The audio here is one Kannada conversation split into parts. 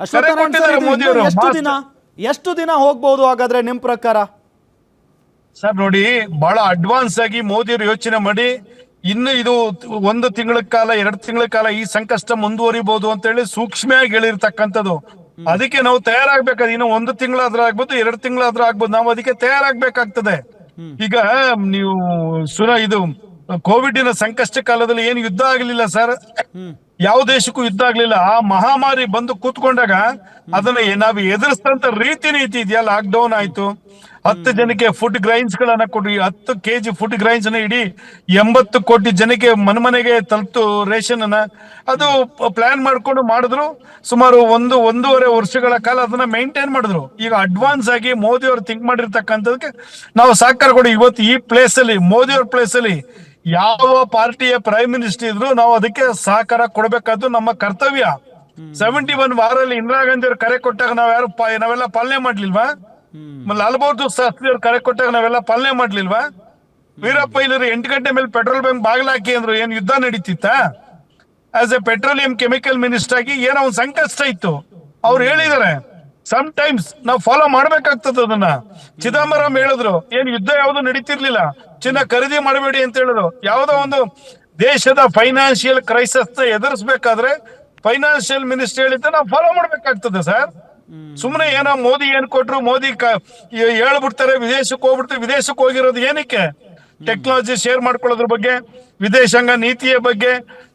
ಅಶ್ವತ್ಥನಾರಾಯಣ ಸರ್, ಇದು ಇನ್ನು ಎಷ್ಟು ದಿನ ಹೋಗ್ಬಹುದು ಹಾಗಾದ್ರೆ ನಿಮ್ ಪ್ರಕಾರ? ಸರ್ ನೋಡಿ, ಬಹಳ ಅಡ್ವಾನ್ಸ್ ಆಗಿ ಮೋದಿಯವರು ಯೋಚನೆ ಮಾಡಿ ಇನ್ನು ಇದು 1 ತಿಂಗಳ ಕಾಲ 2 ತಿಂಗಳ ಕಾಲ ಈ ಸಂಕಷ್ಟ ಮುಂದುವರಿಬಹುದು ಅಂತ ಹೇಳಿ ಸೂಕ್ಷ್ಮವಾಗಿ ಹೇಳಿರ್ತಕ್ಕಂಥದ್ದು. ಅದಕ್ಕೆ ನಾವು ತಯಾರಾಗ್ಬೇಕಾದ್ರೆ ಇನ್ನು 1 ತಿಂಗಳಾದ್ರೂ ಆಗ್ಬೋದು 2 ತಿಂಗಳಾದ್ರೂ ಆಗ್ಬೋದು, ನಾವು ಅದಕ್ಕೆ ತಯಾರಾಗ್ಬೇಕಾಗ್ತದೆ. ಈಗ ನೀವು ಇದು ಕೋವಿಡ್ ಸಂಕಷ್ಟ ಕಾಲದಲ್ಲಿ ಏನು ಯುದ್ಧ ಆಗ್ಲಿಲ್ಲ ಸರ್, ಯಾವ ದೇಶಕ್ಕೂ ಯುದ್ಧ ಆಗ್ಲಿಲ್ಲ. ಆ ಮಹಾಮಾರಿ ಬಂದು ಕೂತ್ಕೊಂಡಾಗ ಅದನ್ನ ನಾವು ಎದುರಿಸಿದಂತ ನೀತಿ ಇದೆಯಾ, ಲಾಕ್ ಡೌನ್ ಆಯ್ತು, 10 ಜನಕ್ಕೆ ಫುಡ್ ಗ್ರೈನ್ಸ್ ಗಳನ್ನ ಕೊಡಿ, 10 kg ಫುಡ್ ಗ್ರೈನ್ಸ್ ನ ಇಡೀ 80 ಕೋಟಿ ಜನಕ್ಕೆ ಮನೆಗೆ ತಲುಪ್ತು ರೇಷನ್ ಅನ್ನ. ಅದು ಪ್ಲಾನ್ ಮಾಡ್ಕೊಂಡು ಮಾಡಿದ್ರು. ಸುಮಾರು 1.5 ವರ್ಷಗಳ ಕಾಲ ಅದನ್ನ ಮೇಂಟೈನ್ ಮಾಡಿದ್ರು. ಈಗ ಅಡ್ವಾನ್ಸ್ ಆಗಿ ಮೋದಿ ಅವರು ಥಿಂಕ್ ಮಾಡಿರ್ತಕ್ಕಂಥದಕ್ಕೆ ನಾವು ಸಹಕಾರ ಕೊಡಿ. ಇವತ್ತು ಈ ಪ್ಲೇಸ್ ಅಲ್ಲಿ, ಮೋದಿ ಅವ್ರ ಪ್ಲೇಸ್ ಅಲ್ಲಿ ಯಾವ ಪಾರ್ಟಿಯ ಪ್ರೈಮ್ ಮಿನಿಸ್ಟರ್ ಇದ್ರು ನಾವು ಅದಕ್ಕೆ ಸಹಕಾರ ಕೊಡಬೇಕಾದ್ದು ನಮ್ಮ ಕರ್ತವ್ಯ. 71 ವಾರಲ್ಲಿ ಇಂದಿರಾ ಗಾಂಧಿ ಅವರು ಕರೆ ಕೊಟ್ಟಾಗ ನಾವೆಲ್ಲ ಪಾಲನೆ ಮಾಡ್ಲಿಲ್ವಾ? ಲಾಲ್ ಬಹದ್ದೂರ್ ಶಾಸ್ತ್ರಿ ಅವ್ರು ಕರೆ ಕೊಟ್ಟಾಗ ನಾವೆಲ್ಲ ಪಾಲನೆ ಮಾಡ್ಲಿಲ್ವಾ? ವೀರಪ್ಪ ಇಲ್ಲರು 8 ಗಂಟೆ ಮೇಲೆ ಪೆಟ್ರೋಲ್ ಬಂಕ್ ಬಾಗ್ಲಾಕಿ ಅಂದ್ರು, ಏನ್ ಯುದ್ಧ ನಡೀತಿತ್ತ? As a petroleum chemical minister ಆಗಿ ಏನೋ ಒಂದು ಸಂಕಷ್ಟ ಇತ್ತು, ಅವ್ರು ಹೇಳಿದಾರೆ. ಸಮ್ ಟೈಮ್ಸ್ ನಾವು ಫಾಲೋ ಮಾಡ್ಬೇಕಾಗ್ತದ ಅದನ್ನ. ಚಿದಂಬರಂ ಹೇಳಿದ್ರು, ಏನ್ ಯುದ್ಧ ಯಾವ್ದು ನಡೀತಿರ್ಲಿಲ್ಲ, ಚಿನ್ನ ಖರೀದಿ ಮಾಡಬೇಡಿ ಅಂತ ಹೇಳಿದ್ರು. ಯಾವ್ದೋ ಒಂದು ದೇಶದ ಫೈನಾನ್ಷಿಯಲ್ ಕ್ರೈಸಿಸ್ ಎದುರಿಸಬೇಕಾದ್ರೆ ಫೈನಾನ್ಷಿಯಲ್ ಮಿನಿಸ್ಟರ್ ಹೇಳಿದ್ದ ನಾವು ಫಾಲೋ ಮಾಡ್ಬೇಕಾಗ್ತದೆ ಸರ್. ಸುಮ್ಮನೆ ಏನೋ ಮೋದಿ ಏನ್ ಕೊಟ್ರು, ಮೋದಿ ಹೇಳ್ಬಿಡ್ತಾರೆ ವಿದೇಶಕ್ಕೆ ಹೋಗಿರೋದು ಏನಕ್ಕೆ? ಟೆಕ್ನಾಲಜಿ ಶೇರ್ ಮಾಡ್ಕೊಳ್ಳೋದ್ರ ಬಗ್ಗೆ, ವಿದೇಶಾಂಗ ನೀತಿಯ ಬಗ್ಗೆ,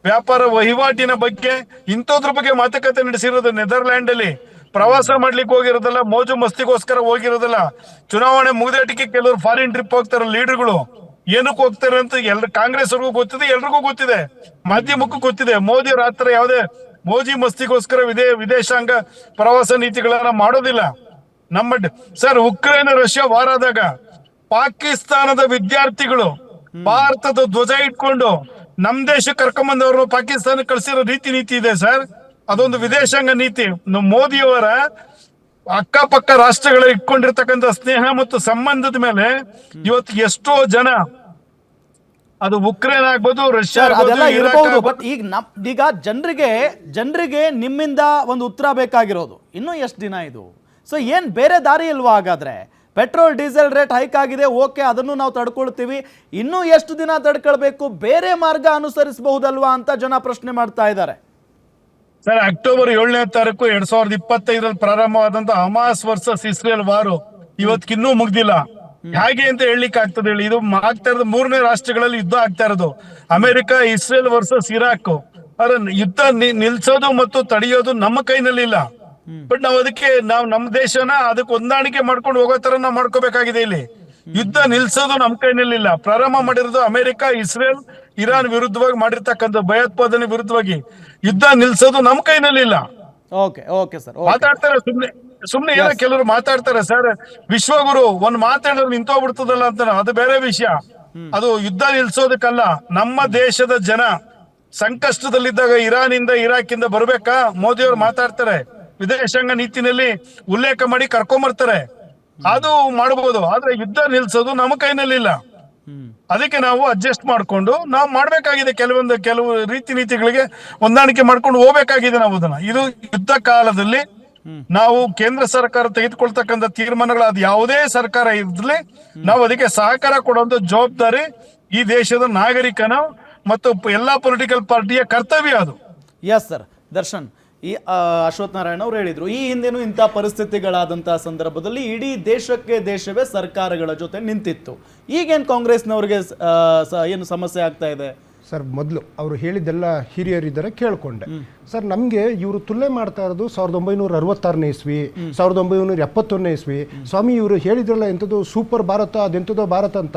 ವ್ಯಾಪಾರ ವಹಿವಾಟಿನ ಬಗ್ಗೆ, ಇಂಥದ್ರ ಬಗ್ಗೆ ಮಾತುಕತೆ ನಡೆಸಿರೋದು. ನೆದರ್ಲ್ಯಾಂಡ್ ಅಲ್ಲಿ ಪ್ರವಾಸ ಮಾಡ್ಲಿಕ್ಕೆ ಹೋಗಿರೋದಲ್ಲ, ಮೋಜು ಮಸ್ತಿಗೋಸ್ಕರ ಹೋಗಿರೋದಲ್ಲ. ಚುನಾವಣೆ ಮುಗಿದೇಟಿಗೆ ಕೆಲವರು ಫಾರಿನ್ ಟ್ರಿಪ್ ಹೋಗ್ತಾರೆ ಲೀಡರ್ಗಳು. ಏನಕ್ಕೆ ಹೋಗ್ತಾರೆ ಅಂತ ಕಾಂಗ್ರೆಸ್ ಅವ್ರಿಗೂ ಗೊತ್ತಿದೆ, ಎಲ್ರಿಗೂ ಗೊತ್ತಿದೆ, ಮಾಧ್ಯಮಕ್ಕೂ ಗೊತ್ತಿದೆ. ಮೋದಿ ಅವ್ರ ಹತ್ರ ಯಾವುದೇ ಮೋಜಿ ಮಸ್ತಿಗೋಸ್ಕರ ವಿದೇಶಾಂಗ ಪ್ರವಾಸ ನೀತಿಗಳನ್ನ ಮಾಡೋದಿಲ್ಲ. ಸರ್, ಉಕ್ರೇನ್ ರಷ್ಯಾ ವಾರ ಆದಾಗ ಪಾಕಿಸ್ತಾನದ ವಿದ್ಯಾರ್ಥಿಗಳು ಭಾರತದ ಧ್ವಜ ಇಟ್ಕೊಂಡು ನಮ್ ದೇಶಕ್ಕೆ ಕರ್ಕೊಂಬಂದವರು ಪಾಕಿಸ್ತಾನ ಕಳಿಸಿರೋ ನೀತಿ ಇದೆ ಸರ್. ಅದೊಂದು ವಿದೇಶಾಂಗ ನೀತಿ. ಮೋದಿಯವರ ಅಕ್ಕಪಕ್ಕ ರಾಷ್ಟ್ರಗಳ ಇಟ್ಕೊಂಡಿರ್ತಕ್ಕಂಥ ಸ್ನೇಹ ಮತ್ತು ಸಂಬಂಧದ ಮೇಲೆ ಇವತ್ತು ಎಷ್ಟೋ ಜನ, ಅದು ಉಕ್ರೇನ್ ಆಗ್ಬೋದು, ರಷ್ಯಾ ಅದೆಲ್ಲ ಇರಬಹುದು. ಬಟ್ ಈಗ ಜನರಿಗೆ ನಿಮ್ಮಿಂದ ಒಂದು ಉತ್ತರ ಬೇಕಾಗಿರೋದು, ಇನ್ನೂ ಎಷ್ಟು ದಿನ ಇದು? ಸೊ ಏನ್ ಬೇರೆ ದಾರಿ ಇಲ್ವಾ ಹಾಗಾದ್ರೆ? ಪೆಟ್ರೋಲ್ ಡೀಸೆಲ್ ರೇಟ್ ಹೈಕ್ ಆಗಿದೆ, ಓಕೆ, ಅದನ್ನು ನಾವು ತಡ್ಕೊಳ್ತೀವಿ. ಇನ್ನೂ ಎಷ್ಟು ದಿನ ತಡ್ಕೊಳ್ಬೇಕು? ಬೇರೆ ಮಾರ್ಗ ಅನುಸರಿಸಬಹುದಲ್ವಾ ಅಂತ ಜನ ಪ್ರಶ್ನೆ ಮಾಡ್ತಾ ಇದ್ದಾರೆ. ಸರ್, ಅಕ್ಟೋಬರ್ 7ನೇ ತಾರೀಕು 2025 ಪ್ರಾರಂಭವಾದಂತ ಹಮಾಸ್ ವರ್ಸಸ್ ಇಸ್ರೇಲ್ ವಾರು ಇವತ್ತಿನ್ನೂ ಮುಗ್ದಿಲ್ಲ. ಹೇಗೆ ಅಂತ ಹೇಳಲಿಕ್ಕೆ ಆಗ್ತದೆ ಹೇಳಿ? ಇದು ಆಗ್ತಾ ಇರೋದು 3ನೇ ರಾಷ್ಟ್ರಗಳಲ್ಲಿ ಯುದ್ಧ ಆಗ್ತಾ ಇರೋದು. America, Israel versus Iraq. ಯುದ್ಧ ನಿಲ್ಸೋದು ಮತ್ತು ತಡೆಯೋದು ನಮ್ಮ ಕೈನಲ್ಲಿ ಇಲ್ಲ. ಬಟ್ ನಾವು ನಮ್ಮ ದೇಶನ ಅದಕ್ಕೆ ಹೊಂದಾಣಿಕೆ ಮಾಡ್ಕೊಂಡು ಹೋಗೋ ತರ ನಾವು ಮಾಡ್ಕೋಬೇಕಾಗಿದೆ. ಇಲ್ಲಿ ಯುದ್ಧ ನಿಲ್ಸೋದು ನಮ್ಮ ಕೈನಲ್ಲಿಲ್ಲ. ಪ್ರಾರಂಭ ಮಾಡಿರೋದು ಅಮೆರಿಕ, ಇಸ್ರೇಲ್, ಇರಾನ್ ವಿರುದ್ಧವಾಗಿ ಮಾಡಿರ್ತಕ್ಕಂಥ ಭಯೋತ್ಪಾದನೆ ವಿರುದ್ಧವಾಗಿ. ಯುದ್ಧ ನಿಲ್ಸೋದು ನಮ್ಮ ಕೈನಲ್ಲಿಲ್ಲ. ಮಾತಾಡ್ತಾರೆ ಸುಮ್ನೆ ಏನೋ ಕೆಲವರು ಮಾತಾಡ್ತಾರೆ ಸರ್. ವಿಶ್ವಗುರು ಒಂದ್ ಮಾತಾಡಿದ್ರೆ ನಿಂತೋಗ್ಬಿಡ್ತದಲ್ಲ ಅಂತ, ಅದು ಬೇರೆ ವಿಷಯ. ಅದು ಯುದ್ಧ ನಿಲ್ಸೋದಕ್ಕಲ್ಲ. ನಮ್ಮ ದೇಶದ ಜನ ಸಂಕಷ್ಟದಲ್ಲಿದ್ದಾಗ ಇರಾನಿಂದ ಇರಾಕಿಂದ ಬರ್ಬೇಕಾ? ಮೋದಿ ಅವರು ಮಾತಾಡ್ತಾರೆ, ವಿದೇಶಾಂಗ ನೀತಿನಲ್ಲಿ ಉಲ್ಲೇಖ ಮಾಡಿ ಕರ್ಕೊಂಬರ್ತಾರೆ, ಅದು ಮಾಡಬಹುದು. ಆದ್ರೆ ಯುದ್ಧ ನಿಲ್ಸೋದು ನಮ್ಮ ಕೈನಲ್ಲಿಲ್ಲ. ಅದಕ್ಕೆ ನಾವು ಅಡ್ಜಸ್ಟ್ ಮಾಡ್ಕೊಂಡು ನಾವು ಮಾಡ್ಬೇಕಾಗಿದೆ. ಕೆಲವು ನೀತಿಗಳಿಗೆ ಹೊಂದಾಣಿಕೆ ಮಾಡ್ಕೊಂಡು ಹೋಗ್ಬೇಕಾಗಿದೆ ನಾವು ಅದನ್ನ. ಇದು ಯುದ್ಧ ಕಾಲದಲ್ಲಿ ನಾವು ಕೇಂದ್ರ ಸರ್ಕಾರ ತೆಗೆದುಕೊಳ್ತಕ್ಕಂಥ ತೀರ್ಮಾನಗಳು, ಅದು ಯಾವುದೇ ಸರ್ಕಾರ ಇರ್ಲಿ, ನಾವು ಅದಕ್ಕೆ ಸಹಕಾರ ಕೊಡುವಂತ ಜವಾಬ್ದಾರಿ ಈ ದೇಶದ ನಾಗರಿಕನ ಮತ್ತು ಎಲ್ಲಾ ಪೊಲಿಟಿಕಲ್ ಪಾರ್ಟಿಯ ಕರ್ತವ್ಯ ಅದು. Yes sir. ದರ್ಶನ್, ಈ ಅಶ್ವಥ್ ನಾರಾಯಣ ಅವರು ಹೇಳಿದ್ರು, ಈ ಹಿಂದೆನೂ ಇಂಥ ಪರಿಸ್ಥಿತಿಗಳಾದಂತಹ ಸಂದರ್ಭದಲ್ಲಿ ಇಡೀ ದೇಶವೇ ಸರ್ಕಾರಗಳ ಜೊತೆ ನಿಂತಿತ್ತು. ಈಗೇನು ಕಾಂಗ್ರೆಸ್ನವ್ರಿಗೆ ಏನು ಸಮಸ್ಯೆ ಆಗ್ತಾ ಇದೆ? ಸರ್, ಮೊದಲು ಅವರು ಹೇಳಿದ್ದೆಲ್ಲ ಹಿರಿಯರಿದ್ದಾರೆ ಕೇಳ್ಕೊಂಡೆ. ಸರ್, ನಮಗೆ ಇವರು ತುಲನೆ ಮಾಡ್ತಾ ಇರೋದು 1966ನೇ ಇಸ್ವಿ, 1971ನೇ ಇಸ್ವಿ. ಸ್ವಾಮಿ, ಇವರು ಹೇಳಿದ್ರಲ್ಲ ಎಂಥದ್ದು ಸೂಪರ್ ಭಾರತ, ಅದೆಂಥದ್ದೋ ಭಾರತ ಅಂತ,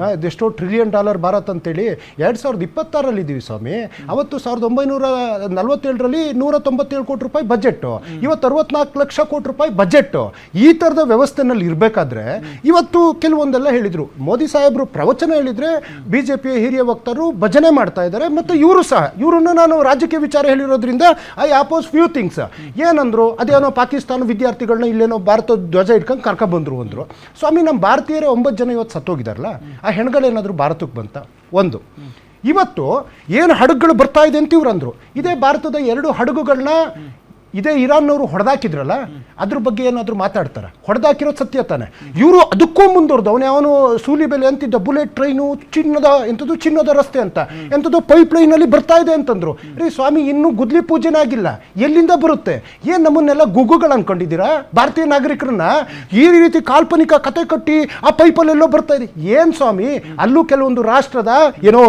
ಅದೆಷ್ಟೋ $1 ಟ್ರಿಲಿಯನ್ ಭಾರತ ಅಂತೇಳಿ. 2026ರಲ್ಲಿ ಇದ್ದೀವಿ ಸ್ವಾಮಿ. ಅವತ್ತು 1947ರಲ್ಲಿ 197 ಕೋಟಿ ರೂಪಾಯಿ ಬಜೆಟ್, ಇವತ್ತು 64 ಲಕ್ಷ ಕೋಟಿ ರೂಪಾಯಿ ಬಜೆಟ್. ಈ ಥರದ ವ್ಯವಸ್ಥೆನಲ್ಲಿ ಇರಬೇಕಾದ್ರೆ ಇವತ್ತು ಕೆಲವೊಂದೆಲ್ಲ ಹೇಳಿದರು. ಮೋದಿ ಸಾಹೇಬರು ಪ್ರವಚನ ಹೇಳಿದರೆ BJPಯ ಹಿರಿಯ ವಕ್ತಾರರು ಭಜನೆ ಮಾಡ್ತಾ ಇದ್ದಾರೆ. ಮತ್ತು ಇವರು ಸಹ, ಇವರನ್ನು ನಾನು ರಾಜಕೀಯ ವಿಚಾರ ಹೇಳಿರೋದ್ರಿಂದ ಐ ಅಪೋಸ್ ಫ್ಯೂ ಥಿಂಗ್ಸ್. ಏನಂದ್ರು, ಅದೇನೋ ಪಾಕಿಸ್ತಾನ ವಿದ್ಯಾರ್ಥಿಗಳನ್ನ ಇಲ್ಲೇನೋ ಭಾರತ ಧ್ವಜ ಇಟ್ಕೊಂಡು ಕರ್ಕೊಬಂದ್ರು ಅಂದರು. ಸ್ವಾಮಿ, ನಮ್ಮ ಭಾರತೀಯರೇ 9 ಜನ ಇವತ್ತು ಸತ್ತೋಗಿದಾರಲ್ಲ, ಆ ಹೆಣ್ಗಳೇನಾದರೂ ಭಾರತಕ್ಕೆ ಬಂತ? ಒಂದು. ಇವತ್ತು ಏನು ಹಡಗುಗಳು ಬರ್ತಾ ಇದೆ ಅಂತ ಇವ್ರು ಅಂದರು. ಇದೇ ಭಾರತದ 2 ಹಡಗುಗಳನ್ನ ಇದೇ ಇರಾನ್ನವರು ಹೊಡೆದಾಕಿದ್ರಲ್ಲ ಅದ್ರ ಬಗ್ಗೆ ಏನಾದರೂ ಮಾತಾಡ್ತಾರೆ? ಹೊಡೆದಾಕಿರೋದು ಸತ್ಯ ತಾನೆ. ಇವರು ಅದಕ್ಕೂ ಮುಂದುವರೆದು ಅವನು ಸೂಲಿಬೆಲೆ ಅಂತಿದ್ದ ಬುಲೆಟ್ ಟ್ರೈನು ಚಿನ್ನದ ರಸ್ತೆ ಅಂತ ಎಂಥದ್ದು ಪೈಪ್ ಲೈನಲ್ಲಿ ಬರ್ತಾ ಇದೆ ಅಂತಂದ್ರು. ರೀ ಸ್ವಾಮಿ, ಇನ್ನೂ ಗುದ್ಲಿ ಪೂಜೆನೇ ಆಗಿಲ್ಲ, ಎಲ್ಲಿಂದ ಬರುತ್ತೆ? ಏನ್ ನಮ್ಮನ್ನೆಲ್ಲ ಗುಗ್ಗುಗಳು ಅನ್ಕೊಂಡಿದ್ದೀರಾ ಭಾರತೀಯ ನಾಗರಿಕರನ್ನ? ಈ ರೀತಿ ಕಾಲ್ಪನಿಕ ಕತೆ ಕಟ್ಟಿ ಆ ಪೈಪಲ್ಲೆಲ್ಲೋ ಬರ್ತಾ ಇದೆ. ಏನ್ ಸ್ವಾಮಿ, ಅಲ್ಲೂ ಕೆಲವೊಂದು ರಾಷ್ಟ್ರದ ಏನೋ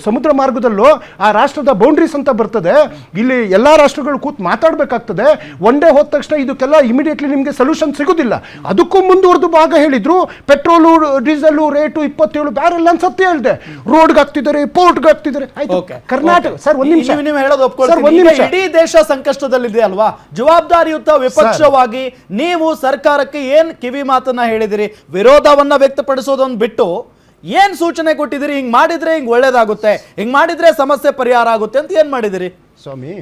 ಸಮುದ್ರ ಮಾರ್ಗದಲ್ಲೂ ಆ ರಾಷ್ಟ್ರದ ಬೌಂಡ್ರೀಸ್ ಅಂತ ಬರ್ತದೆ. ಇಲ್ಲಿ ಎಲ್ಲಾ ರಾಷ್ಟ್ರಗಳು ಕೂತ್ ಮಾತಾಡ್ಬೇಕಾಗ್ತದೆ. ಒನ್ ಡೇ ಹೋದ ತಕ್ಷಣ ಇದಕ್ಕೆಲ್ಲ ಇಮಿಡಿಯೇಟ್ಲಿ ನಿಮ್ಗೆ ಸೊಲ್ಯೂಷನ್ ಸಿಗೋದಿಲ್ಲ. ಅದಕ್ಕೂ ಮುಂದುವರೆದು ಭಾಗ ಹೇಳಿದ್ರು. ಪೆಟ್ರೋಲು ಡೀಸೆಲ್ ರೇಟು 27 ಬ್ಯಾರೆಲ್ ಅಂತ ಸತ್ಯ ಹೇಳಿದೆ. ರೋಡ್ಗೆ ಹಾಕ್ತಿದ್ದಾರೆ, ಪೋರ್ಟ್ಗೆ ಹಾಕ್ತಿದ್ದಾರೆ. ಆಯ್ತು, ಕರ್ನಾಟಕ ಸರ್ ಒಂದ್ ನಿಮಿಷ, ನೀವು ಹೇಳೋದು ಒಪ್ಕೊಳ್ತೀನಿ. ಈಗ ಇಡೀ ದೇಶ ಸಂಕಷ್ಟದಲ್ಲಿದೆ ಅಲ್ವಾ? ಜವಾಬ್ದಾರಿಯುತ ವಿಪಕ್ಷವಾಗಿ ನೀವು ಸರ್ಕಾರಕ್ಕೆ ಏನ್ ಕಿವಿ ಮಾತನ್ನ ಹೇಳಿದಿರಿ? ವಿರೋಧವನ್ನ ವ್ಯಕ್ತಪಡಿಸೋದನ್ನ ಬಿಟ್ಟು ಏನ್ ಸೂಚನೆ ಕೊಟ್ಟಿದ್ದೀರಿ? ಹಿಂಗ್ ಮಾಡಿದ್ರೆ ಹಿಂಗ್ ಒಳ್ಳೇದಾಗುತ್ತೆ, ಹಿಂಗ್ ಮಾಡಿದ್ರೆ ಸಮಸ್ಯೆ ಪರಿಹಾರ ಆಗುತ್ತೆ ಅಂತ ಏನ್ ಮಾಡಿದಿರಿ? ಸ್ವಾಮಿ,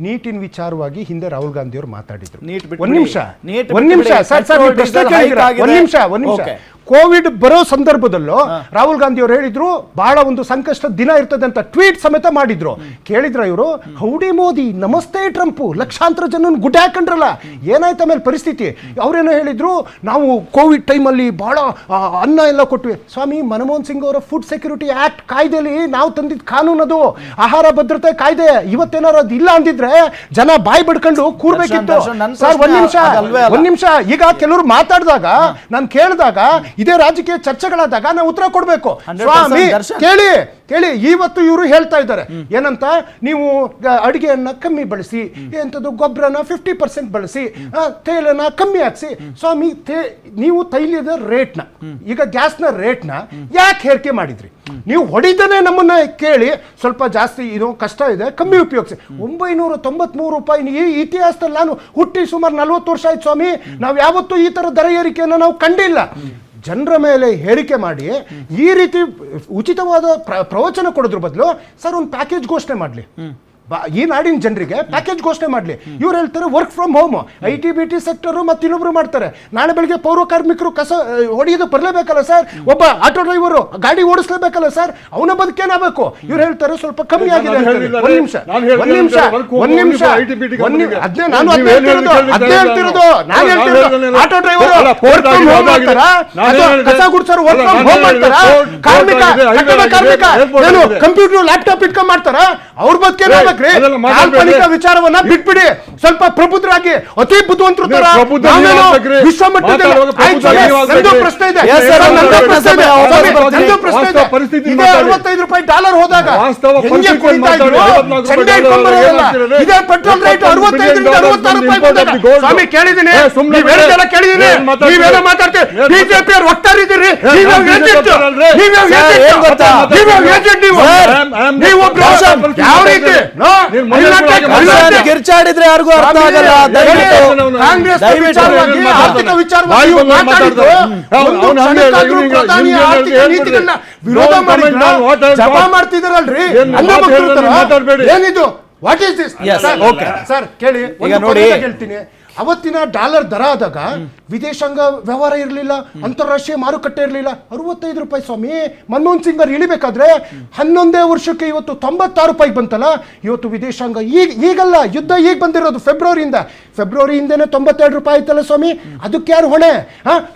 ನೀಟಿನ ವಿಚಾರವಾಗಿ ಹಿಂದೆ ರಾಹುಲ್ ಗಾಂಧಿ ಅವರು ಮಾತಾಡಿದ್ರು. ನೀಟ್ ಬಿಟ್ಟು ಒಂದ್ ನಿಮಿಷ, ನೀಟ್ ಒಂದ್ ನಿಮಿಷ ಸರ್, ಸರ್ ಪ್ರಶ್ನೆ ಕೇಳಿದ್ದೀರಾ? ಒಂದ್ ನಿಮಿಷ. ಕೋವಿಡ್ ಬರೋ ಸಂದರ್ಭದಲ್ಲೂ ರಾಹುಲ್ ಗಾಂಧಿ ಅವರು ಹೇಳಿದ್ರು ಬಹಳ ಒಂದು ಸಂಕಷ್ಟದ ದಿನ ಇರ್ತದೆ ಅಂತ ಟ್ವೀಟ್ ಸಮೇತ ಮಾಡಿದ್ರು. ಕೇಳಿದ್ರ ಇವರು? ಹೌಡಿ ಮೋದಿ, ನಮಸ್ತೆ ಟ್ರಂಪ್, ಲಕ್ಷಾಂತರ ಜನ ಗುಡ್ಡೆ ಹಾಕೊಂಡ್ರಲ್ಲ, ಏನಾಯ್ತು ಆಮೇಲೆ ಪರಿಸ್ಥಿತಿ? ಅವ್ರೇನೋ ಹೇಳಿದ್ರು, ನಾವು ಕೋವಿಡ್ ಟೈಮಲ್ಲಿ ಬಹಳ ಅನ್ನ ಎಲ್ಲ ಕೊಟ್ವಿ. ಸ್ವಾಮಿ, ಮನಮೋಹನ್ ಸಿಂಗ್ ಅವರ ಫುಡ್ ಸೆಕ್ಯೂರಿಟಿ ಆಕ್ಟ್ ಕಾಯ್ದೆಯಲ್ಲಿ ನಾವು ತಂದಿದ್ದ ಕಾನೂನು ಅದು, ಆಹಾರ ಭದ್ರತೆ ಕಾಯ್ದೆ. ಇವತ್ತೇನಾರು ಅದು ಇಲ್ಲ ಅಂದಿದ್ರೆ ಜನ ಬಾಯಿ ಬಡ್ಕೊಂಡು ಕೂರ್ಬೇಕಿತ್ತು. ಸರ್ ಒಂದ್ ನಿಮಿಷ. ಈಗ ಕೆಲವರು ಮಾತಾಡಿದಾಗ ನಾನು ಕೇಳಿದಾಗ ಇದೇ ರಾಜಕೀಯ ಚರ್ಚೆಗಳಾದಾಗ ನಾವು ಉತ್ತರ ಕೊಡ್ಬೇಕು. ಸ್ವಾಮಿ ಕೇಳಿ, ಇವತ್ತು ಇವರು ಹೇಳ್ತಾ ಇದ್ದಾರೆ ಏನಂತ, ನೀವು ಅಡಿಗೆಯನ್ನ ಕಮ್ಮಿ ಬಳಸಿ, ಎಂಥದ್ದು ಗೊಬ್ಬರನ 50% ಬಳಸಿ, ತೈಲನ ಕಮ್ಮಿ ಹಾಕ್ಸಿ. ಸ್ವಾಮಿ, ನೀವು ತೈಲದ ರೇಟ್ನ, ಈಗ ಗ್ಯಾಸ್ನ ರೇಟ್ನ ಯಾಕೆ ಹೇರಿಕೆ ಮಾಡಿದ್ರಿ? ನೀವು ಹೊಡಿತಾನೆ ನಮ್ಮನ್ನ ಕೇಳಿ ಸ್ವಲ್ಪ ಜಾಸ್ತಿ ಇದು ಕಷ್ಟ ಇದೆ, ಕಮ್ಮಿ ಉಪಯೋಗಿಸಿ. 993 ರೂಪಾಯಿ ಈ ಇತಿಹಾಸದಲ್ಲಿ ನಾನು ಹುಟ್ಟಿ ಸುಮಾರು 40 ವರ್ಷ ಆಯ್ತು ಸ್ವಾಮಿ, ನಾವು ಯಾವತ್ತೂ ಈ ತರ ದರ ಏರಿಕೆಯನ್ನು ನಾವು ಕಂಡಿಲ್ಲ. ಜನರ ಮೇಲೆ ಹೇರಿಕೆ ಮಾಡಿ ಈ ರೀತಿ ಉಚಿತವಾದ ಪ್ರವಚನ ಕೊಡೋದ್ರ ಬದಲು ಸರ್ ಒಂದು ಪ್ಯಾಕೇಜ್ ಘೋಷಣೆ ಮಾಡಲಿ, ಈ ನಾಡಿನ ಜನರಿಗೆ ಪ್ಯಾಕೇಜ್ ಘೋಷಣೆ ಮಾಡಲಿ. ಇವ್ರು ಹೇಳ್ತಾರೆ work from home, IT BT sector ಮತ್ತೆ ಇನ್ನೊಬ್ರು ಮಾಡ್ತಾರೆ. ನಾಳೆ ಬೆಳಿಗ್ಗೆ ಪೌರ ಕಾರ್ಮಿಕರು ಕಸ ಹೊಡೆಯೋದು ಬರಲೇಬೇಕಲ್ಲ ಸರ್? ಒಬ್ಬ ಆಟೋ ಡ್ರೈವರು ಗಾಡಿ ಓಡಿಸ್ಲೇಬೇಕಲ್ಲ ಸರ್? ಅವನ ಬದುಕೇನಾಗಬೇಕು? ಇವ್ರು ಹೇಳ್ತಾರೆ ಸ್ವಲ್ಪ ಕಮ್ಮಿ ಆಗಿದೆ. ಒಂದ್ ನಿಮಿಷ, ಅದೇ ನಾನು ಹೇಳ್ತಿರೋದು. Auto driver work from home ಮಾಡ್ತಾರ, ಕಸ ಗುಡ್ಸೋರು ವರ್ಕ್ ಫ್ರಮ್ ಹೋಮ್ ಮಾಡ್ತಾರ, ಕಾರ್ಮಿಕ ಏನು ಕಂಪ್ಯೂಟರ್ ಲ್ಯಾಪ್ಟಾಪ್ ಇಟ್ಕೊಂಡ್ ಮಾಡ್ತಾರ, ಅವ್ರ ಬದುಕೇನಾಗಬೇಕು? ಕಾಲ್ಪನಿಕ ವಿಚಾರವನ್ನ ಬಿಟ್ಬಿಡಿ, ಸ್ವಲ್ಪ ಪ್ರಬುದ್ಧರಾಗಿ, ಅತಿ ಬುದ್ಧಿವಂತರು ತರ ವಿಶ್ವ ಮಟ್ಟದಲ್ಲಿ. ನಂದು ಪ್ರಶ್ನೆ ಇದೆ, 65 ರೂಪಾಯಿ ಡಾಲರ್ ಹೋದಾಗ ಹೆಂಗೆ ಕುಡಿತಾ ಇದ್ರು? ಚಂಡೆ ಇಟ್ಕೊಂಡ್ಬರೋದಲ್ಲ. ಇದೇ ಪೆಟ್ರೋಲ್ ರೇಟ್ 65 66 ರೂಪಾಯಿ ಬಂದಾಗ ಸ್ವಾಮಿ ಕೇಳಿದ್ದೀನಿ, ನೀವೆಲ್ಲ ಕೇಳಿದ್ದೀನಿ, ನೀವೇನೋ ಮಾತಾಡ್ತೀರಿ. ಬಿಜೆಪಿ ಅವ್ರು ಒಟ್ಟಾರಿದ್ದೀರಿ, ಯಾವ ರೀತಿ ಕಿರ್ಚಾಡಿದ್ರೆ ಯಾರಿಗೂ ಅರ್ಥ ಆಗಲ್ಲ. ವಿರೋಧ ಜಪ ಮಾಡ್ತಿದಾರಲ್ರಿ, ಏನಿದು? What is this? ಸರ್ ಕೇಳಿ, ಈಗ ನೋಡಿ ಹೇಳ್ತೀನಿ. ಅವತ್ತಿನ ಡಾಲರ್ ದರ ಆದಾಗ ವಿದೇಶಾಂಗ ವ್ಯವಹಾರ ಇರಲಿಲ್ಲ, ಅಂತಾರಾಷ್ಟ್ರೀಯ ಮಾರುಕಟ್ಟೆ ಇರಲಿಲ್ಲ. 65 ರೂಪಾಯಿ ಸ್ವಾಮಿ. ಮನಮೋಹನ್ ಸಿಂಗ್ ಅವ್ರು ಇಳಿಬೇಕಾದ್ರೆ 11 ವರ್ಷಕ್ಕೆ ಇವತ್ತು 96 ರೂಪಾಯಿ ಬಂತಲ್ಲ. ಇವತ್ತು ವಿದೇಶಾಂಗ ಈಗಲ್ಲ, ಯುದ್ಧ ಈಗ ಬಂದಿರೋದು ಫೆಬ್ರವರಿಯಿಂದ ಹಿಂದೆನೆ 92 ರೂಪಾಯಿ ಆಯ್ತಲ್ಲ ಸ್ವಾಮಿ. ಅದಕ್ಕೆ ಯಾರು ಹೊಣೆ?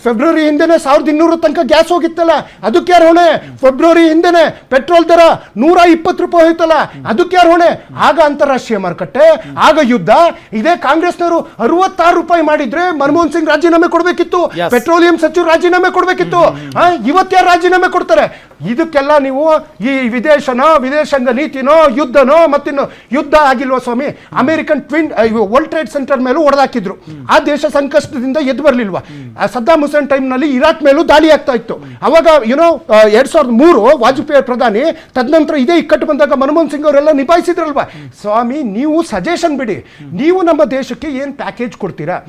ಫೆಬ್ರವರಿ ಹಿಂದೆನೆ 1200 ತನಕ ಗ್ಯಾಸ್ ಹೋಗಿತ್ತಲ್ಲ, ಅದಕ್ಕೆ ಯಾರು ಹೊಣೆ? ಫೆಬ್ರವರಿ ಹಿಂದೆನೆ ಪೆಟ್ರೋಲ್ ದರ 120 ರೂಪಾಯಿ ಹೋಯ್ತಲ್ಲ, ಅದಕ್ಕೆ ಯಾರು ಹೊಣೆ? ಆಗ ಅಂತಾರಾಷ್ಟ್ರೀಯ ಮಾರುಕಟ್ಟೆ, ಆಗ ಯುದ್ಧ. ಇದೇ ಕಾಂಗ್ರೆಸ್ನವರು 66 ರೂಪಾಯಿ ಮಾಡಿದ್ರೆ ಮನಮೋಹನ್ ಸಿಂಗ್ ರಾಜೀನಾಮೆ ಕೊಡಬೇಕಿತ್ತು, ಪೆಟ್ರೋಲಿಯಂ ಸಚಿವರು ರಾಜೀನಾಮೆ ಕೊಡಬೇಕಿತ್ತು. ಇವತ್ತ್ಯಾರು ರಾಜೀನಾಮೆ ಕೊಡ್ತಾರೆ? ಇದಕ್ಕೆಲ್ಲ ನೀವು ಈ ವಿದೇಶಾಂಗ ನೀತಿನೋ ಯುದ್ಧನೋ ಮತ್ತಿನ್ನು ಯುದ್ಧ ಆಗಿಲ್ವಾ ಸ್ವಾಮಿ? ಅಮೆರಿಕನ್ ವರ್ಲ್ಡ್ ಟ್ರೇಡ್ ಸೆಂಟರ್ ಮೇಲೂ ಹೊಡೆದಾಕಿದ್ರು. ಆ ದೇಶ ಸಂಕಷ್ಟದಿಂದ ಎದ್ದು ಬರಲಿಲ್ವಾ? ಸದ್ದಾಂ ಹುಸೇನ್ ಟೈಮ್ ನಲ್ಲಿ ಇರಾಕ್ ಮೇಲೂ ದಾಳಿ ಆಗ್ತಾ ಇತ್ತು. ಅವಾಗ 2003 ವಾಜಪೇಯಿ ಪ್ರಧಾನಿ, ತದನಂತರ ಇದೇ ಇಕ್ಕಟ್ಟು ಬಂದಾಗ ಮನಮೋಹನ್ ಸಿಂಗ್ ಅವರೆಲ್ಲ ನಿಭಾಯಿಸಿದ್ರಲ್ವಾ? ಸ್ವಾಮಿ, ನೀವು ಸಜೆಷನ್ ಬಿಡಿ, ನೀವು ನಮ್ಮ ದೇಶಕ್ಕೆ ಏನ್ ಪ್ಯಾಕೇಜ್ ಕೊಡ್ತೀರಾ?